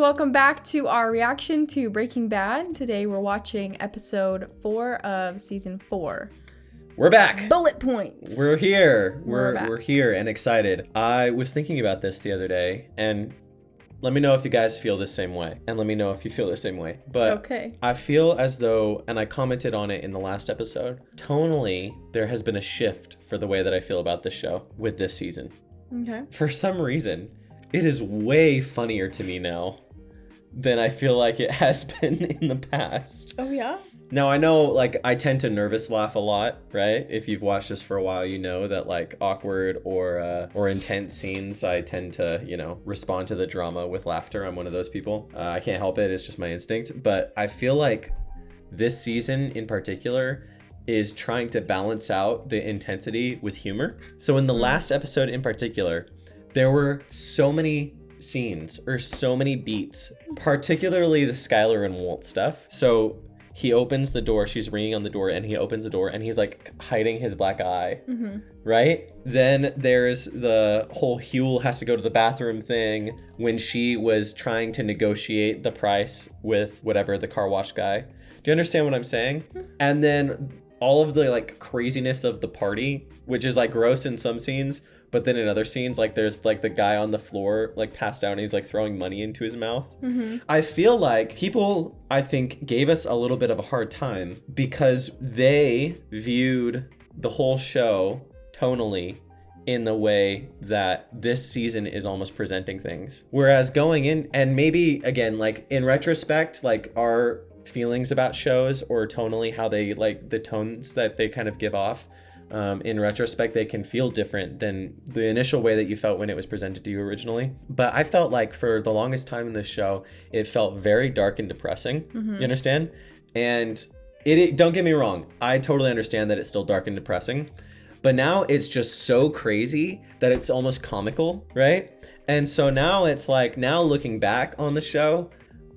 welcome back to our reaction to Breaking Bad. Today we're watching episode 4 of season 4. We're back. Bullet points. We're here. We're We're here and excited. I was thinking about this the other day, and let me know if you guys feel the same way, and let me know if you feel the same way. But okay. I feel as though, and I commented on it in the last episode, tonally, there has been a shift for the way that I feel about this show with this season. Okay. For some reason, it is way funnier to me now than I feel like it has been in the past. Oh, yeah? Now, I know, like, I tend to nervous laugh a lot, right? If you've watched this for a while, you know that, like, awkward or intense scenes, I tend to, respond to the drama with laughter. I'm one of those people. I can't help it. It's just my instinct. But I feel like this season in particular is trying to balance out the intensity with humor. So in the last episode in particular, there were so many scenes or so many beats, particularly the Skyler and Walt stuff. So he opens the door, she's ringing on the door, and he opens the door and he's like hiding his black eye, right? Then there's the whole Huel has to go to the bathroom thing when she was trying to negotiate the price with whatever, the car wash guy. Do you understand what I'm saying? And then all of the like craziness of the party, which is like gross in some scenes, but then in other scenes, like there's like the guy on the floor, like passed out and he's like throwing money into his mouth. I feel like people, I think, gave us a little bit of a hard time because they viewed the whole show tonally in the way that this season is almost presenting things. Whereas going in, and maybe again, like in retrospect, like our feelings about shows or tonally how they like the tones that they kind of give off, in retrospect they can feel different than the initial way that you felt when it was presented to you originally. But I felt like for the longest time in this show it felt very dark and depressing. You understand? And it don't get me wrong, I totally understand that it's still dark and depressing, but now it's just so crazy that it's almost comical, right? And so now it's like, now looking back on the show,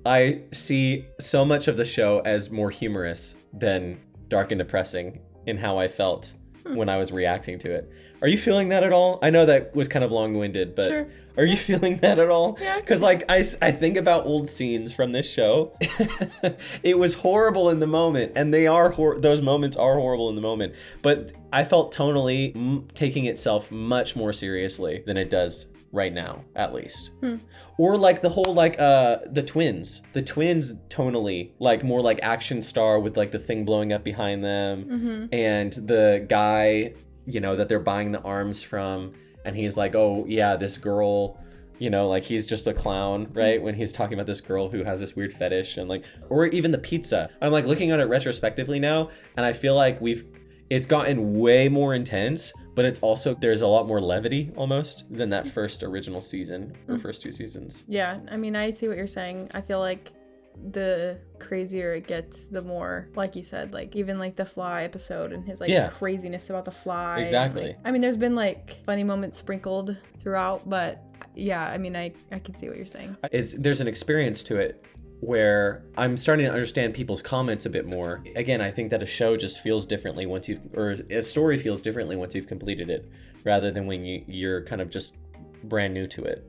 I see so much of the show as more humorous than dark and depressing in how I felt when I was reacting to it. Are you feeling that at all? I know that was kind of long-winded, but sure. Are you feeling that at all? Yeah. Because like I think about old scenes from this show. It was horrible in the moment, and they are those moments are horrible in the moment. But I felt tonally taking itself much more seriously than it does right now, at least. Or like the whole like the twins tonally, like more like action star with like the thing blowing up behind them, and the guy that they're buying the arms from, and he's like, oh yeah, this girl, like he's just a clown, right? When he's talking about this girl who has this weird fetish, and like, or even the pizza. I'm like looking at it retrospectively now, and I feel like it's gotten way more intense, but it's also, there's a lot more levity almost than that first original season or first two seasons. Yeah, I mean, I see what you're saying. I feel like the crazier it gets, the more, like you said, like even like the fly episode and his like craziness about the fly. Exactly. Like, I mean, there's been like funny moments sprinkled throughout, but yeah, I mean, I can see what you're saying. There's an experience to it where I'm starting to understand people's comments a bit more. Again, I think that a show just feels differently or a story feels differently once you've completed it, rather than when you're kind of just brand new to it.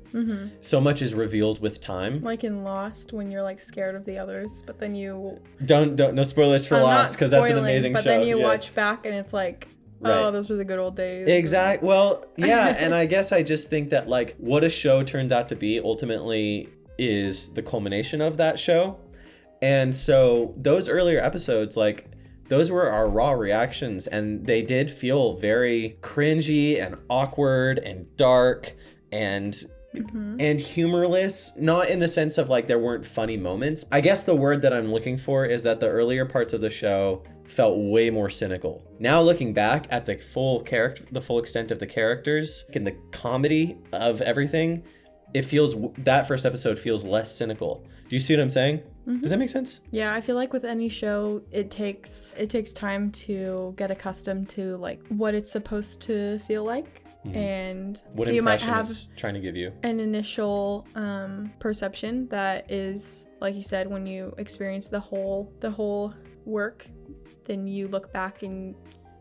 So much is revealed with time. Like in Lost, when you're like scared of the others, but then you... Don't no spoilers for Lost, because that's an amazing show. But then you watch back and it's like, oh, those were the good old days. Exactly. Well, yeah, and I guess I just think that like what a show turned out to be ultimately is the culmination of that show. And so those earlier episodes, like those were our raw reactions, and they did feel very cringy and awkward and dark and humorless, not in the sense of like there weren't funny moments. I guess the word that I'm looking for is that the earlier parts of the show felt way more cynical. Now looking back at the full extent of the characters and the comedy of everything, it feels, that first episode feels less cynical. Do you see what I'm saying? Does that make sense? Yeah, I feel like with any show, it takes time to get accustomed to like what it's supposed to feel like, and what you might have it's trying to give you an initial perception that is, like you said, when you experience the whole work, then you look back and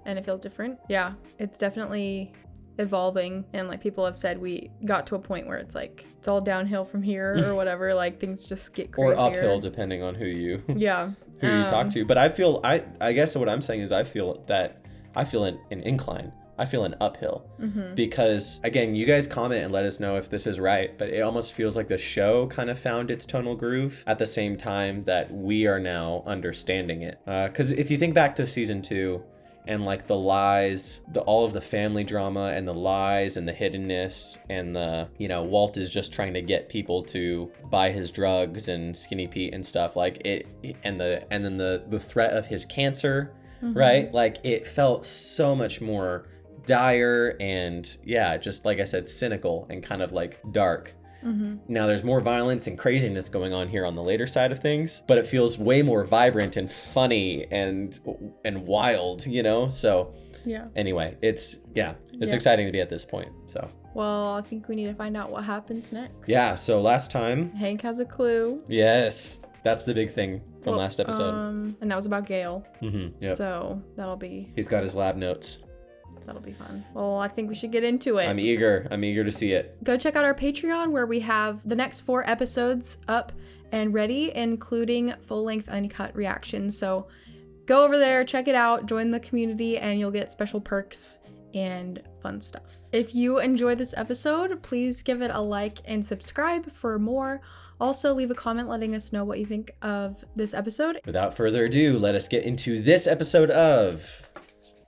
it feels different. Yeah, it's definitely evolving, and like people have said we got to a point where it's like it's all downhill from here or whatever, like things just get crazier. Or uphill depending on who you yeah who you talk to. But I guess what I'm saying is I feel an incline. I feel an uphill because, again, you guys comment and let us know if this is right, but it almost feels like the show kind of found its tonal groove at the same time that we are now understanding it. Because if you think back to season 2 and like the lies, all of the family drama and the lies and the hiddenness and the, Walt is just trying to get people to buy his drugs and Skinny Pete and stuff like it, and then the threat of his cancer, right? Like it felt so much more dire and just like I said, cynical and kind of like dark. Now there's more violence and craziness going on here on the later side of things, but it feels way more vibrant and funny and wild, so anyway, it's exciting to be at this point. So well, I think we need to find out what happens next. So last time Hank has a clue. Yes, that's the big thing from last episode. And that was about Gale. Yep. So he's got his lab notes. That'll be fun. Well, I think we should get into it. I'm eager to see it. Go check out our Patreon where we have the next 4 episodes up and ready, including full-length uncut reactions. So go over there, check it out, join the community, and you'll get special perks and fun stuff. If you enjoyed this episode, please give it a like and subscribe for more. Also, leave a comment letting us know what you think of this episode. Without further ado, let us get into this episode of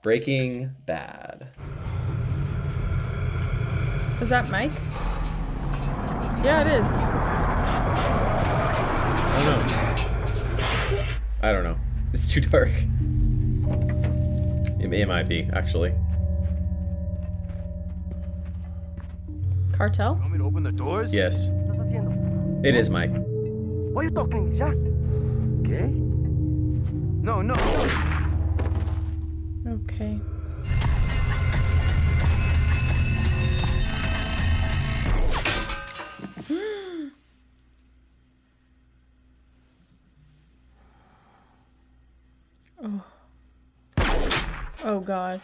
Breaking Bad. Is that Mike? Yeah, it is. I don't know. It's too dark. It might be, actually. Cartel? You want me to open the doors? Yes. It is Mike. Why are you talking, Jack? Okay? No. Okay. Oh God.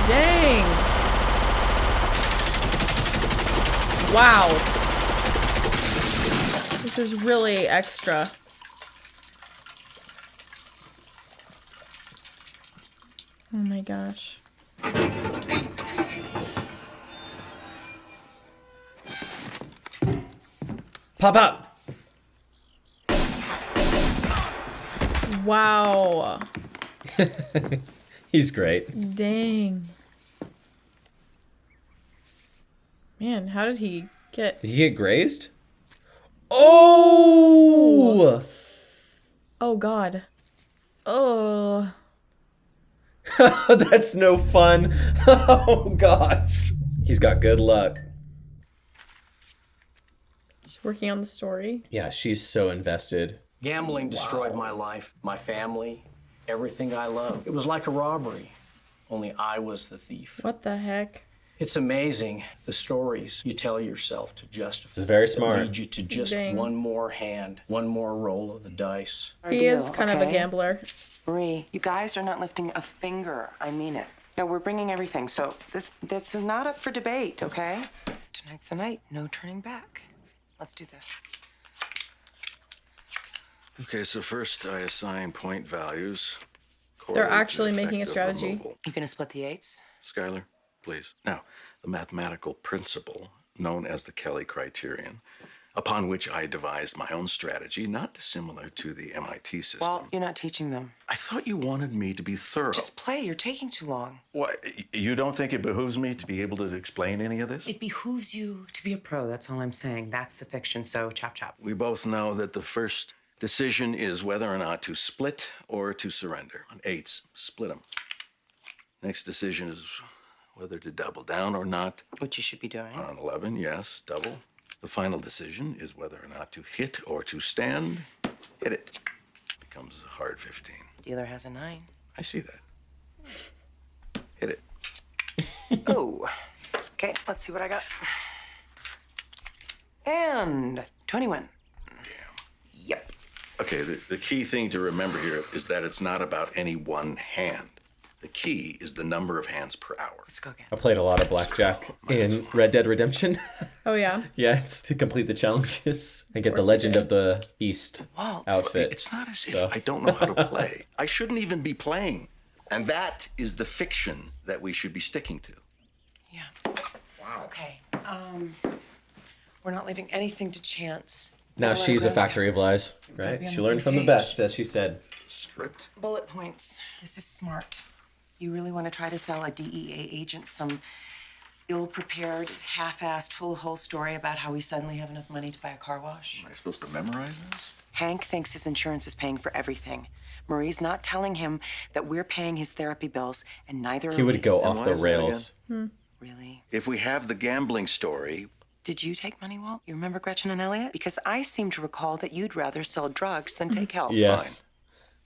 Dang. Wow. This is really extra. Oh my gosh. Pop up. Wow. He's great. Dang. Man, how did he get... Did he get grazed? Oh! Oh, God. Oh. That's no fun. Oh, gosh. He's got good luck. She's working on the story. Yeah, she's so invested. Gambling destroyed my life, my family, everything I love. It was like a robbery, only I was the thief. What the heck? It's amazing the stories you tell yourself to justify. This is very smart. That lead you to just one more hand, one more roll of the dice. He is kind of a gambler. Marie, you guys are not lifting a finger. I mean it. No, we're bringing everything. So this is not up for debate, okay? Tonight's the night. No turning back. Let's do this. Okay, so first I assign point values. They're actually making a strategy. You gonna split the 8s? Skyler, please. Now, the mathematical principle known as the Kelly criterion, upon which I devised my own strategy, not dissimilar to the MIT system. Well, you're not teaching them. I thought you wanted me to be thorough. Just play. You're taking too long. What? You don't think it behooves me to be able to explain any of this? It behooves you to be a pro. That's all I'm saying. That's the fiction. So chop chop. We both know that the first decision is whether or not to split or to surrender. On 8s, split them. Next decision is whether to double down or not. Which you should be doing. On 11, yes, double. The final decision is whether or not to hit or to stand. Hit it. Becomes a hard 15. Dealer has a 9. I see that. Hit it. Oh. Okay, let's see what I got. And 21. Yep. Okay, the key thing to remember here is that it's not about any one hand. The key is the number of hands per hour. Let's go again. I played a lot of blackjack in Red Dead Redemption. Oh, yeah. Yeah, it's to complete the challenges and get the Legend of the East Walt. outfit. It's not as So. if I don't know how to play. I shouldn't even be playing. And that is the fiction that we should be sticking to. Yeah. Wow. Okay. We're not leaving anything to chance. Now We're she's a gonna- factory of lies, gotta right? be on She the learned same from the page. best, as she said. Script. Bullet points. This is smart. You really want to try to sell a DEA agent some ill-prepared, half-assed, full-of-hole story about how we suddenly have enough money to buy a car wash? Am I supposed to memorize this? Hank thinks his insurance is paying for everything. Marie's not telling him that we're paying his therapy bills, and neither are He would we. go And off why the is that rails. Really? If we have the gambling story, Did you take money, Walt? You remember Gretchen and Elliot? Because I seem to recall that you'd rather sell drugs than take help. Yes.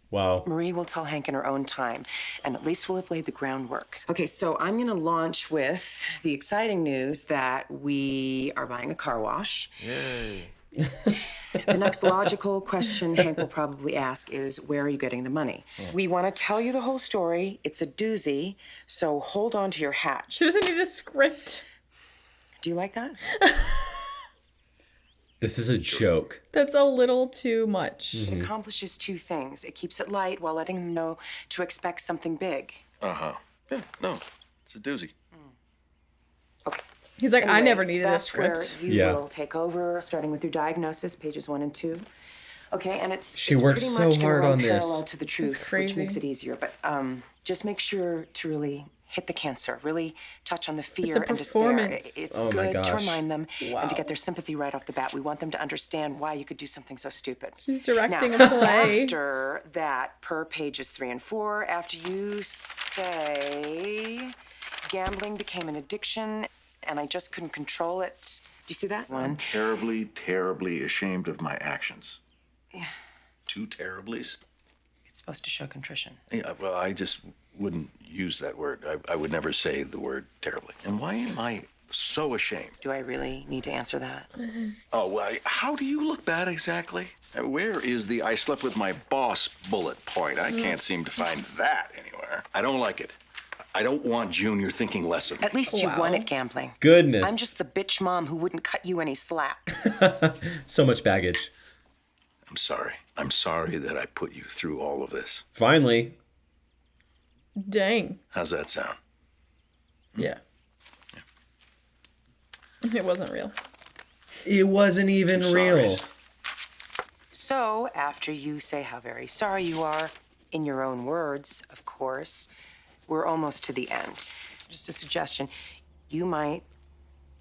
Wow. Marie will tell Hank in her own time, and at least we'll have laid the groundwork. Okay, so I'm gonna launch with the exciting news that we are buying a car wash. yay. The next logical question Hank will probably ask is, where are you getting the money? We want to tell you the whole story. It's a doozy, so hold on to your hats. She doesn't need a script. Do you like that? This is a joke. That's a little too much. It accomplishes two things. It keeps it light while letting them know to expect something big. Uh-huh. Yeah, no, it's a doozy. Okay. He's like, I Anyway, never needed a that's script. Where you Yeah. will take over, starting with your diagnosis, pages 1 and 2. Okay, and She it's worked pretty so much gonna hard run on this. parallel to the truth, which crazy. makes it easier. But just make sure to really hit the cancer, really touch on the fear a and despair. performance. It's Oh my good to gosh. remind them and to Wow. get their sympathy right off the bat. We want them to understand why you could do something so stupid. He's directing now, a play. After that, per pages 3 and 4, after you say gambling became an addiction and I just couldn't control it. Do you see that? I'm terribly, terribly ashamed of my actions. Yeah. 2 terriblies? It's supposed to show contrition. Yeah, well, I just wouldn't use that word. I would never say the word terribly. And why am I so ashamed? Do I really need to answer that? Oh, well, how do you look bad exactly? Where is the I slept with my boss bullet point? I can't seem to find that anywhere. I don't like it. I don't want Junior thinking less of me. At least you Wow. won at gambling. Goodness. I'm just the bitch mom who wouldn't cut you any slack. So much baggage. I'm sorry. I'm sorry that I put you through all of this. Finally. Dang. How's that sound? Yeah. It wasn't real. It wasn't even Two real. sorries. So, after you say how very sorry you are, in your own words, of course, we're almost to the end. Just a suggestion. You might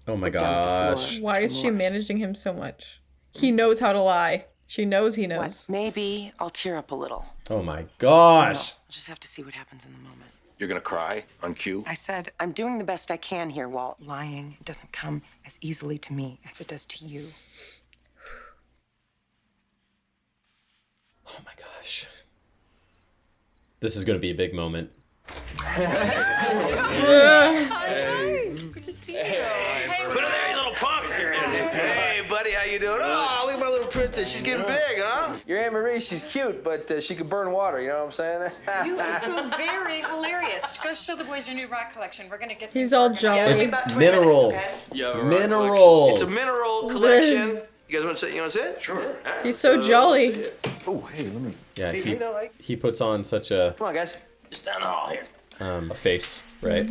Oh my dump the gosh. floor. Why is she Remorse. managing him so much? He knows how to lie. She knows he knows. What? Maybe I'll tear up a little. Oh my No, gosh. I'll just have to see what happens in the moment. You're gonna cry on cue? I said, I'm doing the best I can here, Walt. Lying doesn't come as easily to me as it does to you. Oh my gosh. This is going to be a big moment. Put it there, you little punk. Hey, buddy, how you doing? Oh, look at my little princess. She's getting big, huh? Your Aunt Marie, she's cute, but she could burn water, you know what I'm saying? You are so very hilarious. Go show the boys your new rock collection. We're gonna get. He's these all organized. jolly. It's about 20 minerals. You have a rock Minerals. It's a mineral collection. You guys want to see? You want to see it? Sure. He's so jolly. Oh, hey, let me. Yeah, You know, like, he puts on such a come on, guys. Just down the hall here. a face, right?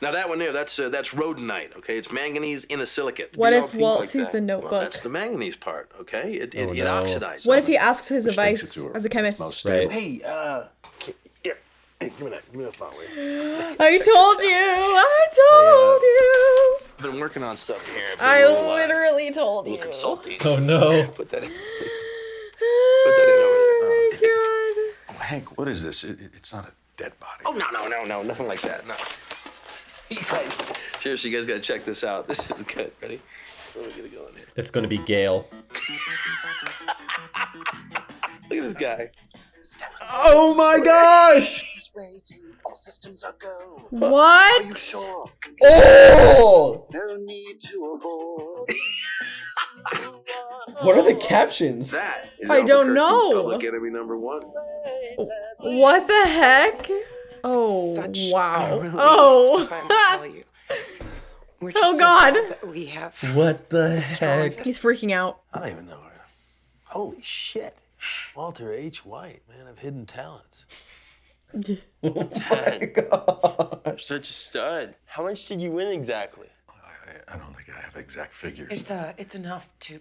Now that one there, that's rhodonite. Okay, it's manganese in a silicate. What You know, if pink Walt like sees that. the Well, notebook? that's the manganese part. Okay, it Oh, it no. oxidizes. What if he asks his Which takes advice it to her. as a chemist? Most Right. stable. Hey, here. Hey, give me that phone. Will you? I told you. I told you. I've been working on something here. I've been I a little, literally told you. little consulting. Oh no. Put that in. Oh my god. Hank, what is this? It's not a dead body. Oh, no, nothing like that, no. You guys, seriously, you guys gotta check this out. This is good. Ready? Let me get it going here. It's going to be Gail. Look at this guy. Oh my gosh. Just waiting, all systems are go. What? Are you sure? Oh! No need to abort. What are the captions? That is I don't Albuquerque's know. Public Enemy #1. What the heck? Oh, Such wow. a relief Oh. to finally tell you. We're just Oh, so God. glad that we have What the strong heck? He's freaking out. I don't even know her. Holy shit. Walter H. White, man of hidden talents. Oh my God. Such a stud. How much did you win exactly? I don't think I have exact figures. It's enough to,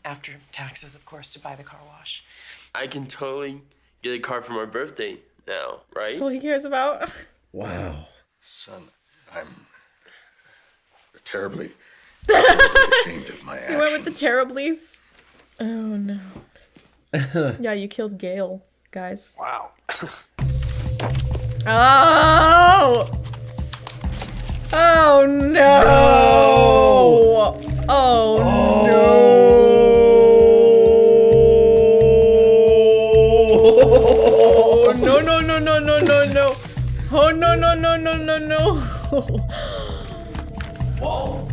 after taxes, of course, to buy the car wash. I can totally get a car for my birthday now, right? That's all he cares about. Wow. Son, I'm terribly ashamed of my actions. You went with the terriblies. Oh, no. Yeah, you killed Gail, guys. Wow. Oh! Oh, no! Oh, no! No, no, no, no, no, no, no. Oh, no, no, no, no, no, no. Whoa.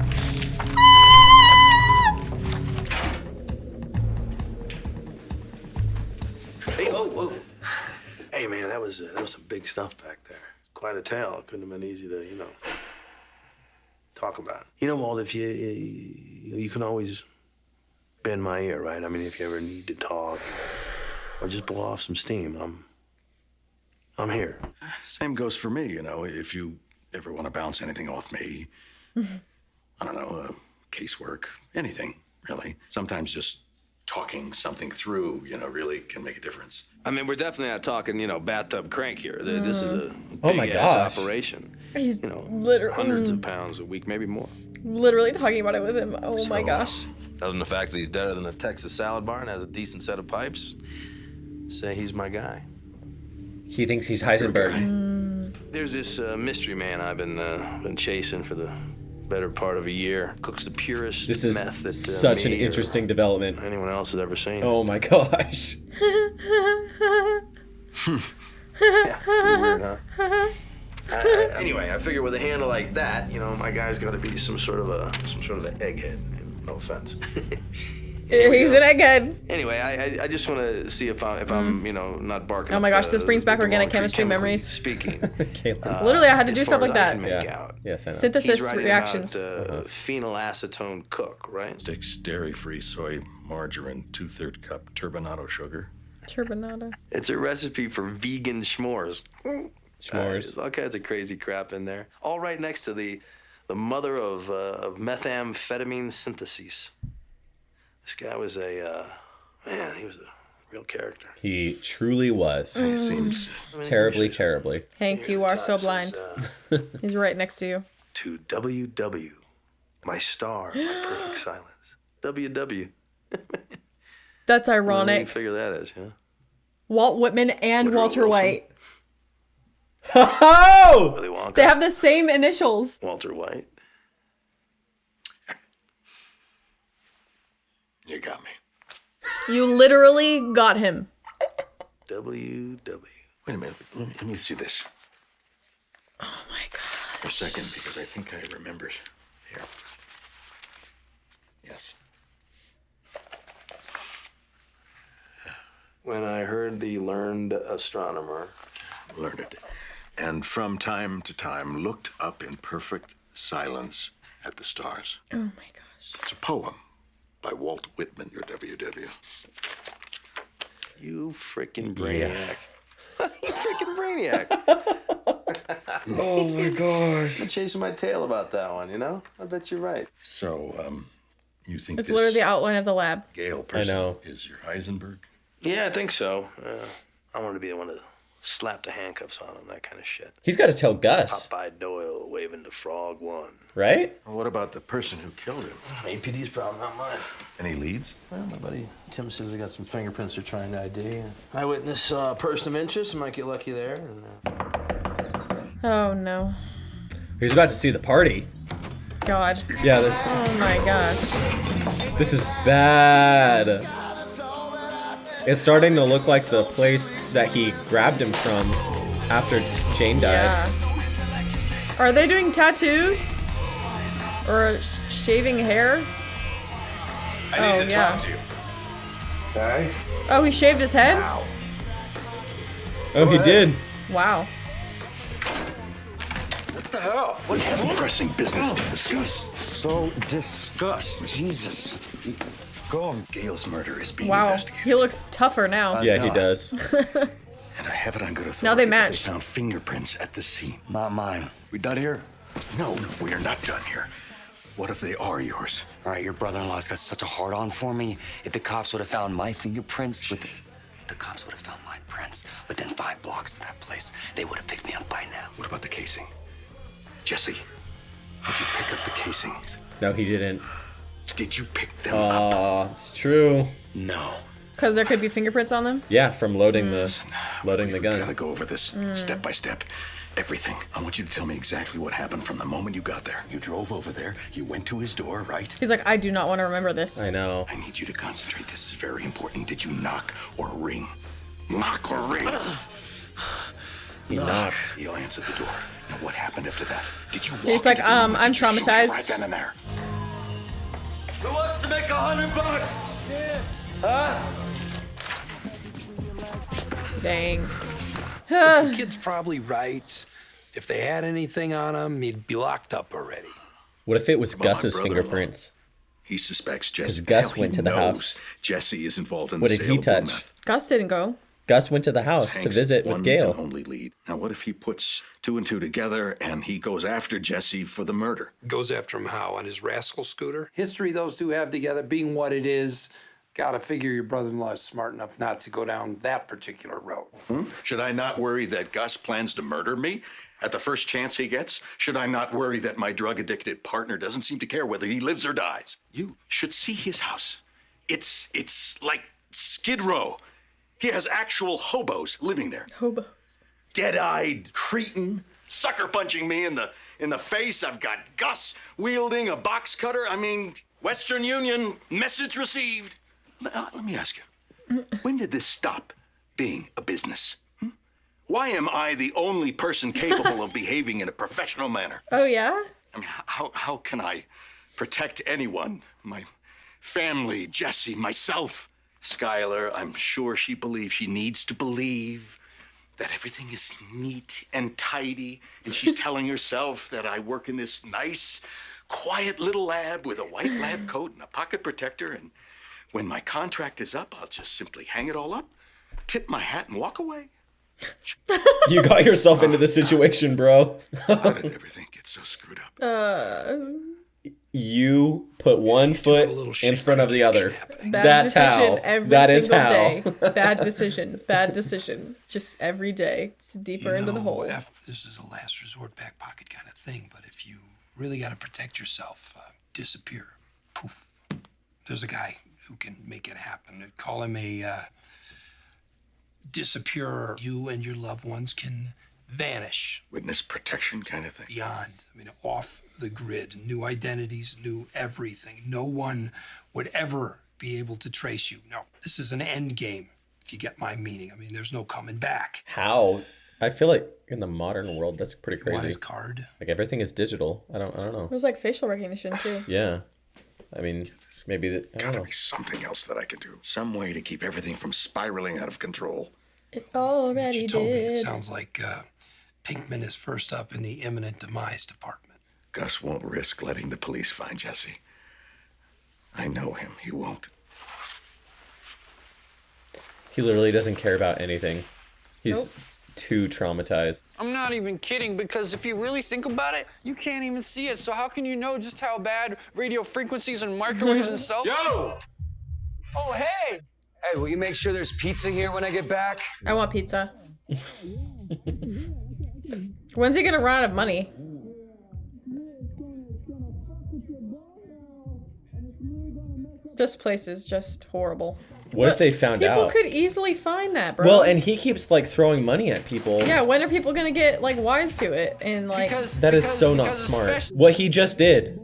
Hey, whoa. Hey, man, that was some big stuff back there. Quite a tale. It couldn't have been easy to, talk about. You know, Walt, if you can always bend my ear, right? I mean, if you ever need to talk or just blow off some steam, I'm here. Same goes for me, if you ever want to bounce anything off me. I don't know, casework, anything, really. Sometimes just talking something through, really can make a difference. I mean, we're definitely not talking, bathtub crank here. This is a Oh my big-ass gosh. operation. He's Literally hundreds of pounds a week, maybe more. literally talking about it with him. Oh, my gosh. Other than the fact that he's better than a Texas salad bar and has a decent set of pipes, say he's my guy. He thinks he's Heisenberg. There's this mystery man I've been chasing for the better part of a year. Cooks the purest This is meth that such an me or interesting development. anyone else has ever seen. Oh my gosh. Yeah, pretty weird, huh? Anyway, I figure with a handle like that, my guy's got to be some sort of an egghead. No offense. He's an egghead. Anyway, I just want to see if I'm not barking. Oh my up gosh, this brings back the organic wrong tree chemistry chemically memories. Speaking. Literally, I had to as do far stuff like as I that. can make Yeah. out. Yes, I know. Synthesis He's writing reactions. about phenylacetone cook, right? 6 dairy-free soy margarine, 2/3 cup turbinado sugar. Turbinado. It's a recipe for vegan s'mores. S'mores. There's all kinds of crazy crap in there. All right next to the mother of methamphetamine syntheses. This guy was he was a real character. He truly was. He seems Terribly, terribly. Hank, you are so blind. He's right next to you. To WW, my star, my perfect silence. WW. That's What do you ironic. figure that is, huh? Walt Whitman and Woodrow Walter Wilson. White. Oh! Willy Wonka. They have the same initials. Walter White. You got me. You literally got him. WW. Wait a minute. Let me see this Oh my god. for a second because I think I remember. Here. Yes. When I heard the learned astronomer. Learned. And from time to time looked up in perfect silence at the stars. Oh my gosh. It's a poem by Walt Whitman, your WW. You freaking brainiac. You freaking brainiac. Oh my gosh. I'm chasing my tail about that one, I bet you're right. So, you think It's this literally the outline of the lab. Gale person know. is your Heisenberg? Yeah, I think so. I want to be the one to slap the handcuffs on him, that kind of shit. He's got to tell Gus, Popeye Doyle waving to Frog 1. right? Well, what about the person who killed him? APD's problem, not mine. Any leads? Well, my buddy Tim says they got some fingerprints they're trying to ID. Eyewitness person of interest, might get lucky there. Oh no. He's about to see the party. God. Yeah, Oh my gosh. this is bad. It's starting to look like the place that he grabbed him from. after Jane died. Yeah. Are they doing tattoos? Or shaving hair? I need to talk to you. Okay. Oh, he shaved his head? Wow. Oh, he did. Wow. What the hell? What We have pressing business to discuss. So discuss. Jesus. Go on. Gail's murder is being Wow. investigated. He looks tougher now. Yeah, he does. And I have it on good authority. Now they that match. They found fingerprints at the scene. Not mine. We done here? No, we are not done here. What if they are yours? All right, your brother-in-law's got such a hard-on for me. If the cops would have found my fingerprints with the cops would have found my prints within 5 blocks of that place, they would have picked me up by now. What about the casing? Jesse, did you pick up the casings? No, he didn't. Did you pick them up? Oh, it's true. No. Because there could be fingerprints on them? Yeah, from loading the We gun. gotta go over this step by step. Everything. I want you to tell me exactly what happened from the moment you got there. You drove over there. You went to his door, right? He's like, I do not want to remember this. I know. I need you to concentrate. This is very important. Did you knock or ring? Knock or ring? He knocked. He'll answer the door. Now, what happened after that? Did you walk He's like, into the room or I'm did you shoot him traumatized. right then and there? Who wants to make $100? Huh? Dang. The kid's probably right. If they had anything on him, he'd be locked up already. What if it was What about my Gus's brother-in-law? fingerprints? He suspects Jesse. 'Cause Gus Hell, he went to the knows house. Jesse is involved in What the did sale he of blue touch? meth. Gus didn't go. Gus went to the house to Hank's visit with one Gail. and only lead. Now, what if he puts 2 and 2 together and he goes after Jesse for the murder? Goes after him how? On his rascal scooter? History those two have together being what it is, gotta figure your brother-in-law is smart enough not to go down that particular road. Should I not worry that Gus plans to murder me at the first chance he gets? Should I not worry that my drug-addicted partner doesn't seem to care whether he lives or dies? You should see his house. It's like Skid Row. He has actual hobos living there. Hobos. Dead-eyed cretin, sucker punching me in the face. I've got Gus wielding a box cutter. I mean, Western Union, message received. Let me ask you, when did this stop being a business? Why am I the only person capable of behaving in a professional manner? Oh, yeah? I mean, how can I protect anyone? My family, Jesse, myself. Skyler, I'm sure she needs to believe that everything is neat and tidy, and she's telling herself that I work in this nice, quiet little lab with a white lab coat and a pocket protector, and when my contract is up, I'll just simply hang it all up, tip my hat, and walk away. You got yourself into the situation, bro. How did everything get so screwed up? You put one foot in front of the other. Bad That's decision how. every That is single how. day. Bad decision. Bad decision. Just every day. Just deeper into the hole. This is a last resort back pocket kind of thing, but if you really got to protect yourself, disappear. Poof. There's a guy who can make it happen. Call him a disappearer. You and your loved ones can vanish. Witness protection kind of thing. Beyond. I mean, off the grid. New identities, new everything. No one would ever be able to trace you. No, this is an end game, if you get my meaning. I mean, there's no coming back. How? I feel like in the modern world, that's pretty crazy. Want his card? Like everything is digital. I don't know. It was like facial recognition, too. Yeah. I mean, maybe that. I don't Gotta know. be something else that I can do. Some way to keep everything from spiraling out of control. It already You told me it did. sounds like Pinkman is first up in the imminent demise department. Gus won't risk letting the police find Jesse. I know him. He won't. He literally doesn't care about anything. He's Nope. too traumatized. I'm not even kidding, because if you really think about it, you can't even see it. So how can you know just how bad radio frequencies and microwaves and cell Yo! Oh, hey! Hey, will you make sure there's pizza here when I get back? I want pizza. When's he gonna run out of money? This place is just horrible. What if they found People out? could easily find that, bro. Well, and he keeps like throwing money at people. yeah, when are people gonna get like wise to it and like? That is so not smart. What he just did.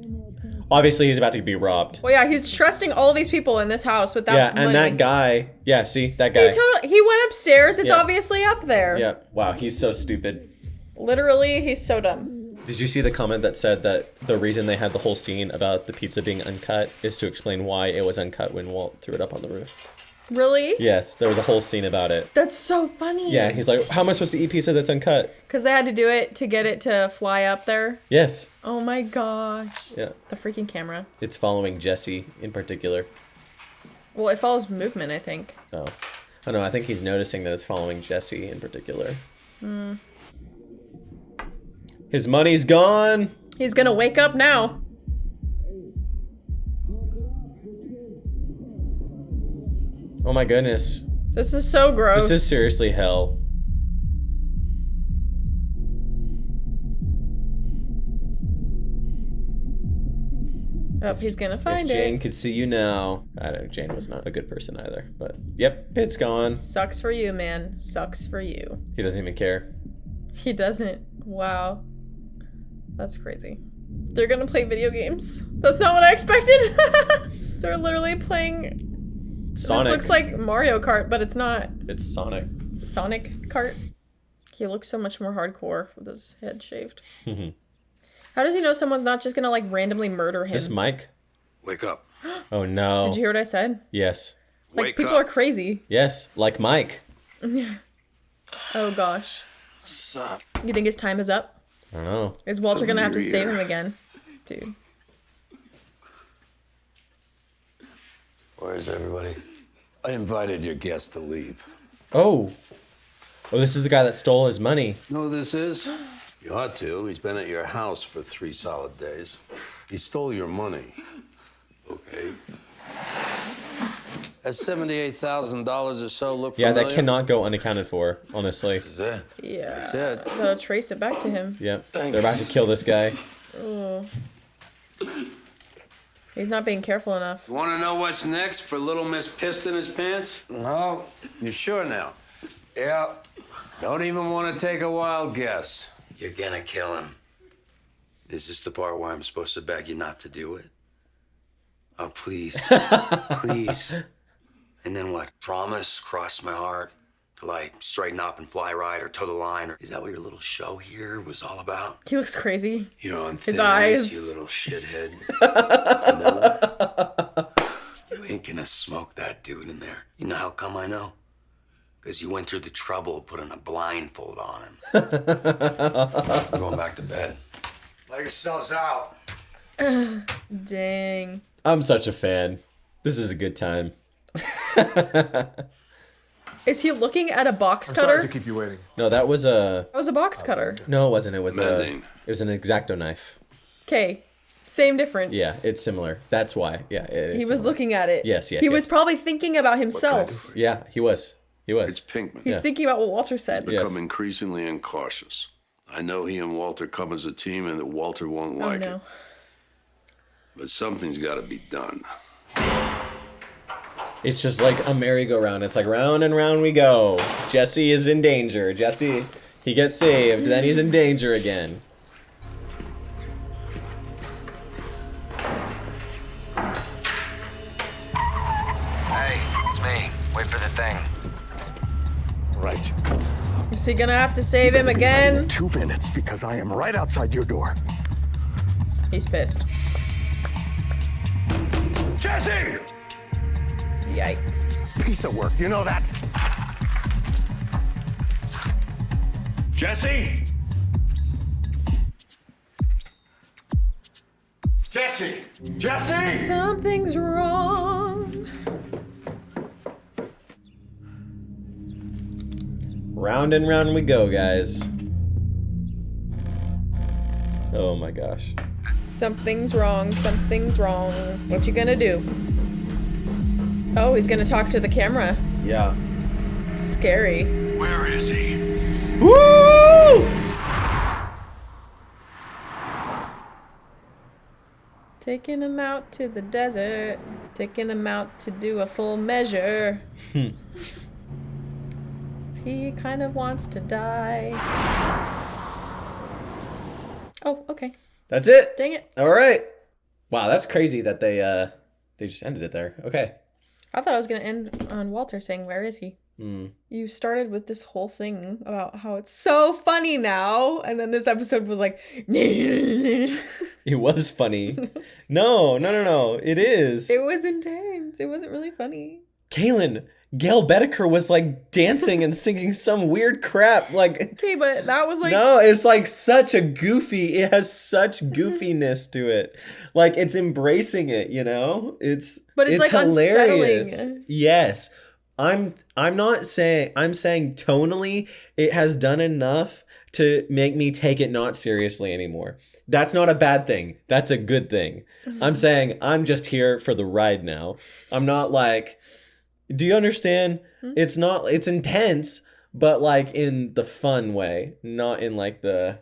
Obviously, he's about to be robbed. Well, yeah, he's trusting all these people in this house with that money. And that guy. Yeah, see? That guy. He went upstairs. It's Yeah. obviously up there. Yeah. Wow, he's so stupid. Literally, he's so dumb. Did you see the comment that said that the reason they had the whole scene about the pizza being uncut is to explain why it was uncut when Walt threw it up on the roof? Really? Yes, there was a whole scene about it. That's so funny. Yeah, he's like, how am I supposed to eat pizza that's uncut? Because they had to do it to get it to fly up there. Yes. Oh my gosh. Yeah. The freaking camera. It's following Jesse in particular. Well, it follows movement, I think. Oh. Oh no, I think he's noticing that it's following Jesse in particular. Hmm. His money's gone. He's gonna wake up now. Oh my goodness. This is so gross. This is seriously hell. Oh, he's gonna find If Jane it. could see you now. I don't know, Jane was not a good person either, but yep, it's gone. Sucks for you, man. Sucks for you. He doesn't even care. He doesn't. Wow. That's crazy. They're gonna play video games. That's not what I expected. They're literally playing... Sonic. This looks like Mario Kart, but it's not. It's Sonic. Sonic Kart. He looks so much more hardcore with his head shaved. How does he know someone's not just gonna like randomly murder him? Is this Mike? Wake up. Oh no. Did you hear what I said? Yes. Like people are crazy. Yes, like Mike. Oh gosh. What's up? You think his time is up? I don't know. Is Walter gonna have to Somebody's save here. him again? Dude. Where's everybody? I invited your guest to leave. Oh. Oh, this is the guy that stole his money. Know who this is? You ought to. He's been at your house for 3 solid days. He stole your money. Okay. That's $78,000 or so. Look Yeah, familiar? that cannot go unaccounted for, honestly. This is it. Yeah. That's it. Gotta trace it back to him. Yep. Thanks. They're about to kill this guy. Oh. He's not being careful enough. You want to know what's next for little Miss Pissed in his pants? No. You sure now? Yeah. Don't even want to take a wild guess. You're gonna kill him. Is this the part where I'm supposed to beg you not to do it? Oh, please. Please. And then what? Promise, cross my heart, to like straighten up and fly right or toe the line? Or is that what your little show here was all about? He looks crazy. You're on His thin eyes. You little shithead. You know that? You ain't gonna smoke that dude in there. You know how come I know? Because you went through the trouble of putting a blindfold on him. I'm going back to bed. Let yourselves out. Dang. I'm such a fan. This is a good time. Is he looking at a box I'm cutter? sorry to keep you waiting. No, that was a... That was a box cutter. No, it wasn't. It was Mending. it was an X-Acto knife. Okay. Same difference. Yeah, it's similar. That's why. Yeah, it is He was similar. looking at it. Yes, yes, He yes. was probably thinking about himself. Yeah, he was. He was. It's Pinkman. He's thinking about what Walter said. Become increasingly incautious. I know he and Walter come as a team and that Walter won't Oh like no. it. But something's got to be done. It's just like a merry-go-round. It's like round and round we go. Jesse is in danger. Jesse, he gets saved, then he's in danger again. Hey, it's me. Wait for the thing. Right. Is he gonna have to save him again? 2 minutes because I am right outside your door. He's pissed. Jesse! Yikes. Piece of work, you know that? Jesse! Jesse! Jesse! Something's wrong. Round and round we go, guys. Oh my gosh. Something's wrong. Something's wrong. What you gonna do? Oh, he's gonna talk to the camera. Yeah. Scary. Where is he? Woo! Taking him out to the desert. Taking him out to do a full measure. He kind of wants to die. Oh, okay. That's it. Dang it. All right. Wow, that's crazy that they just ended it there. Okay. I thought I was going to end on Walter saying, where is he? You started with this whole thing about how it's so funny now, and then this episode was like, It was funny. No. It is. It was intense. It wasn't really funny. Kailyn, Gail Bedecker was like dancing and singing some weird crap. Like, Okay, but that was like... no, it's like such a goofy, it has such goofiness to it. Like, it's embracing it, you know? But it's like hilarious. unsettling. Yes. I'm saying tonally it has done enough to make me take it not seriously anymore. That's not a bad thing. That's a good thing. I'm saying I'm just here for the ride now. I'm not like, do you understand? It's intense, but like in the fun way, not in like the,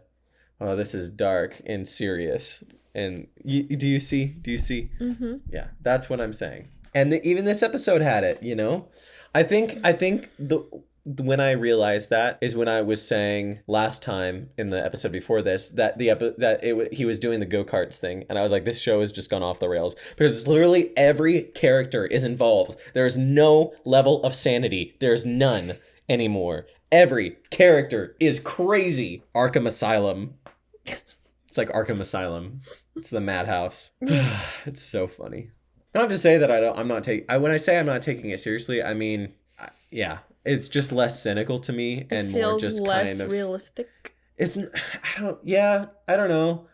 oh, this is dark and serious. And do you see? Mm-hmm. Yeah, that's what I'm saying. And even this episode had it, you know? I think when I realized that is when I was saying last time in the episode before this that he was doing the go-karts thing, and I was like, this show has just gone off the rails because it's literally every character is involved. There is no level of sanity. There's none anymore. Every character is crazy. Arkham Asylum. It's like Arkham Asylum. It's the madhouse. It's so funny. Not to say that when I say I'm not taking it seriously, I mean, yeah, it's just less cynical to me and more just kind of realistic. I don't know.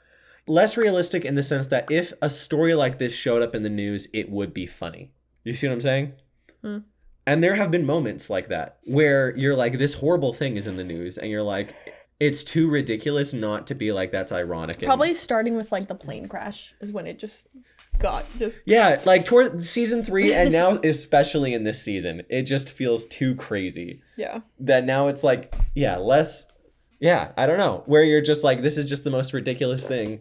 Less realistic in the sense that if a story like this showed up in the news, it would be funny. You see what I'm saying? And there have been moments like that where you're like, this horrible thing is in the news, and you're like, it's too ridiculous not to be like, that's ironic. Probably starting with like the plane crash is when it just got yeah, like toward season 3 and now especially in this season, it just feels too crazy. Yeah. That now it's like, I don't know, where you're just like, this is just the most ridiculous thing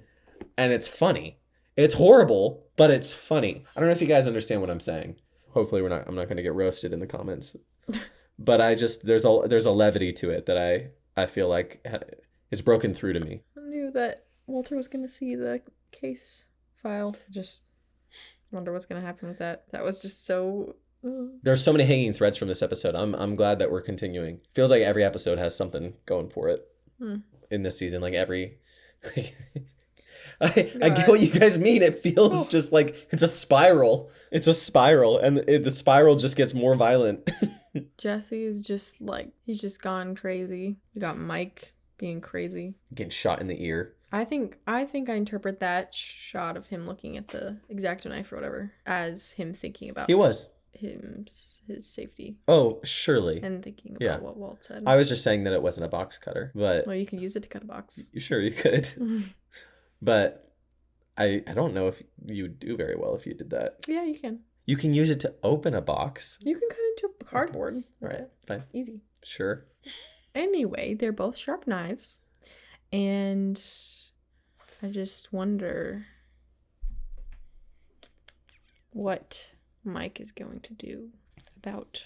and it's funny. It's horrible, but it's funny. I don't know if you guys understand what I'm saying. Hopefully I'm not going to get roasted in the comments. But there's a levity to it that I feel like it's broken through to me. I knew that Walter was going to see the case file. Just wonder what's going to happen with that. That was just so... There's so many hanging threads from this episode. I'm glad that we're continuing. Feels like every episode has something going for it in this season. Like every... I get what you guys mean. It feels just like it's a spiral. It's a spiral, and the spiral just gets more violent. Jesse is just like, he's just gone crazy. You got Mike being crazy. Getting shot in the ear. I think I interpret that shot of him looking at the X-Acto knife or whatever as him thinking about his safety. Oh, surely. And thinking about what Walt said. I was just saying that it wasn't a box cutter, but... Well, you can use it to cut a box. Sure, you could. But I don't know if you would do very well if you did that. Yeah, you can. You can use it to open a box. You can cut into cardboard. Okay. Right, fine. Easy. Sure. Anyway, they're both sharp knives. And I just wonder what Mike is going to do about...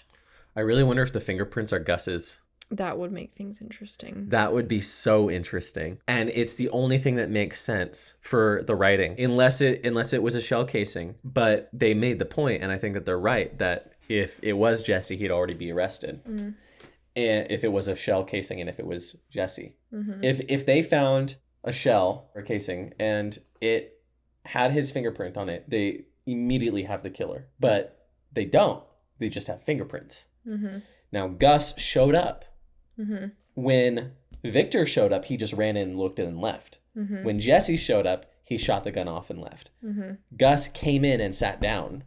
I really wonder if the fingerprints are Gus's. That would make things interesting. That would be so interesting. And it's the only thing that makes sense for the writing, unless it was a shell casing. But they made the point, and I think that they're right, that if it was Jesse, he'd already be arrested. And if it was a shell casing and if it was Jesse. If they found a shell or casing and it had his fingerprint on it, they immediately have the killer. But they don't. They just have fingerprints. Now, Gus showed up. When Victor showed up, he just ran in and looked and left. When Jesse showed up, he shot the gun off and left. Gus came in and sat down.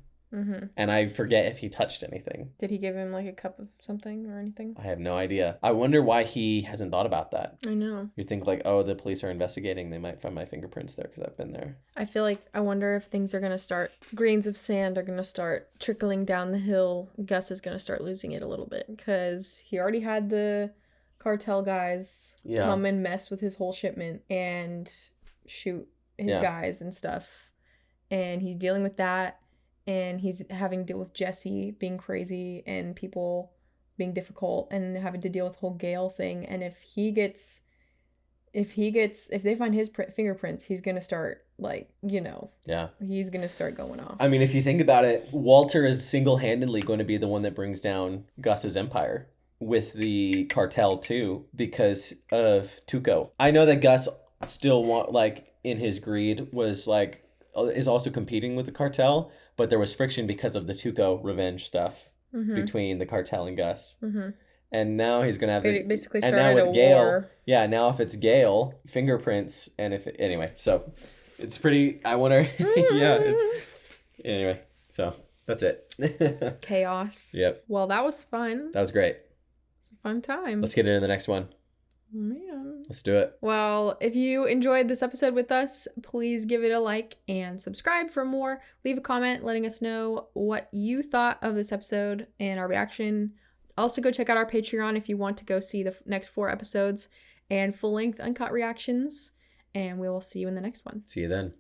And I forget if he touched anything. Did he give him like a cup of something or anything? I have no idea. I wonder why he hasn't thought about that. I know. You think like, oh, the police are investigating. They might find my fingerprints there because I've been there. I wonder if things are going to start, grains of sand are going to start trickling down the hill. Gus is going to start losing it a little bit because he already had the cartel guys come and mess with his whole shipment and shoot his guys and stuff. And he's dealing with that. And he's having to deal with Jesse being crazy and people being difficult and having to deal with the whole Gale thing. And if he gets if they find his fingerprints, he's gonna start Yeah. he's gonna start going off. I mean, if you think about it, Walter is single-handedly going to be the one that brings down Gus's empire with the cartel too, because of Tuco. I know that Gus still in his greed is also competing with the cartel, but there was friction because of the Tuco revenge stuff between the cartel and Gus. Mm-hmm. And now he's gonna have It basically and started now with a Gale, war. Yeah, now if it's Gale, fingerprints, and anyway, so it's pretty. I wonder. Yeah. Anyway, so that's it. Chaos. Yep. Well, that was fun. That was great. It's a fun time. Let's get into the next one. Man. Let's do it. Well, if you enjoyed this episode with us, please give it a like and subscribe for more. Leave a comment letting us know what you thought of this episode and our reaction. Also, go check out our Patreon if you want to go see the next 4 episodes and full-length uncut reactions. And we will see you in the next one. See you then.